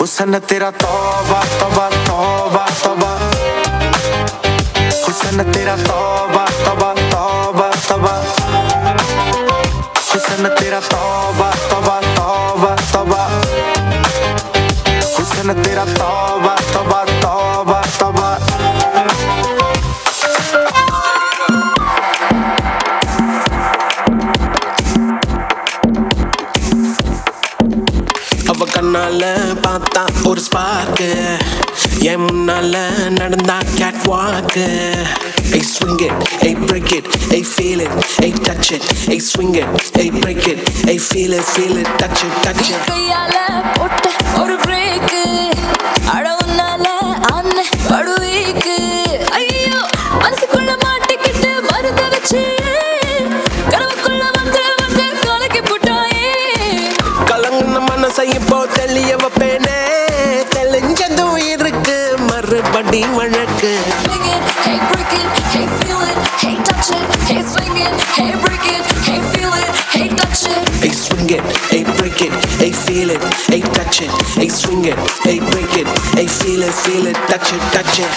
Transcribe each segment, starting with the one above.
हुस्न तेरा तौबा तौबा तौबा तौबा, हुस्न तेरा तौबा तौबा तौबा तौबा, हुस्न तेरा तौबा तौबा तौबा तौबा, हुस्न तेरा तौबा तौबा तौबा तौबा। அவ கண்ணால பார்த்தா ஒரு ஸ்பார்க்கு, என் முன்னால நடந்தா கேட் வாக்கு. Hey swing it, hey break it, hey feel it, hey touch it, hey swing it, hey break it, hey feel it, touch it, touch it. கையால போட்ட ஒரு பிரேக், அட உன்னால ஆன படுவீக்கு. ஐயோ மனசுக்குள்ள மாட்டிக்கிட்டு மருந்த வச்சு கனவுக்குள்ள வந்து வந்து கலக்கி போட்டாயே. கலங்குன மனசை இப்போ தெளிய வைப்பேனே, தெளிஞ்சதும் இருக்கு மறுபடி வழக்கு. Hey break it, hey feel it, hey touch it, hey swing it, hey break it, hey feel it, hey touch it. Hey swing it, hey break it, hey feel it, hey touch it, hey swing it, hey break it, hey feel it, touch it, touch it.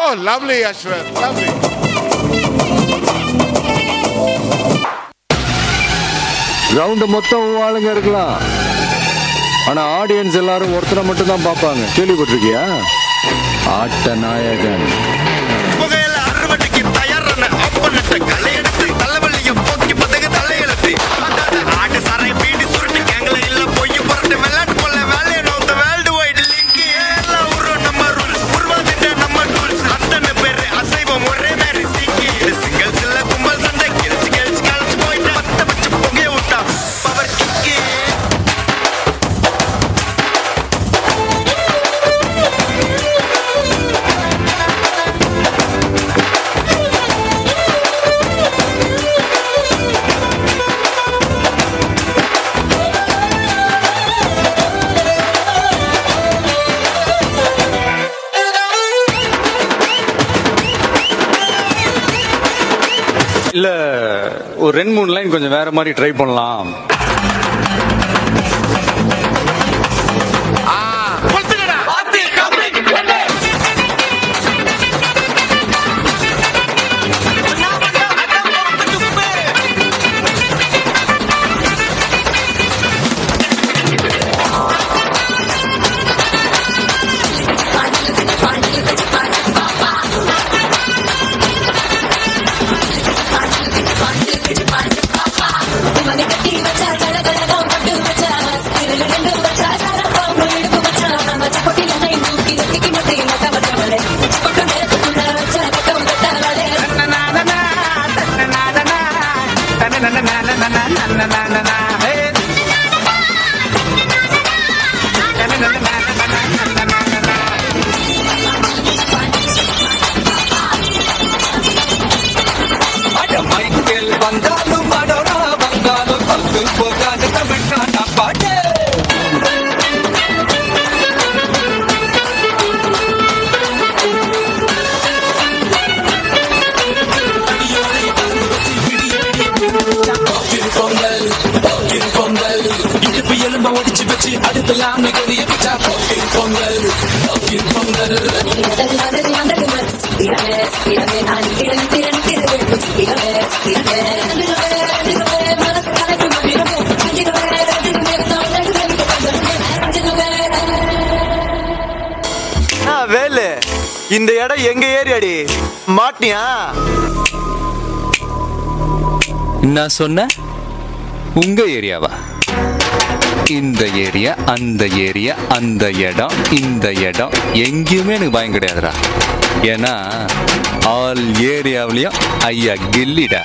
Oh, lovely, Ashwin. Lovely. Round மொத்தம் ஆளுங்க இருக்கலாம், ஆனா audience எல்லாரும் ஒருத்தரை மட்டும் தான் பார்ப்பாங்க. கேள்விப்பட்டிருக்கியா? ஆட்ட நாயகன். இல்ல ஒரு 2-3 லைன் கொஞ்சம் வேற மாதிரி ட்ரை பண்ணலாம். Money, வேலு, இந்த இடம் எங்க ஏரியாடி? மாட்டியா? நான் சொன்ன உங்க ஏரியாவா? இந்த ஏரியா, அந்த ஏரியா, அந்த இடம், இந்த இடம் எங்கேயுமே எனக்கு பயம் கிடையாதுடா. ஏன்னா ஆல் ஏரியாவிலையும் ஐயா கில்லிடா.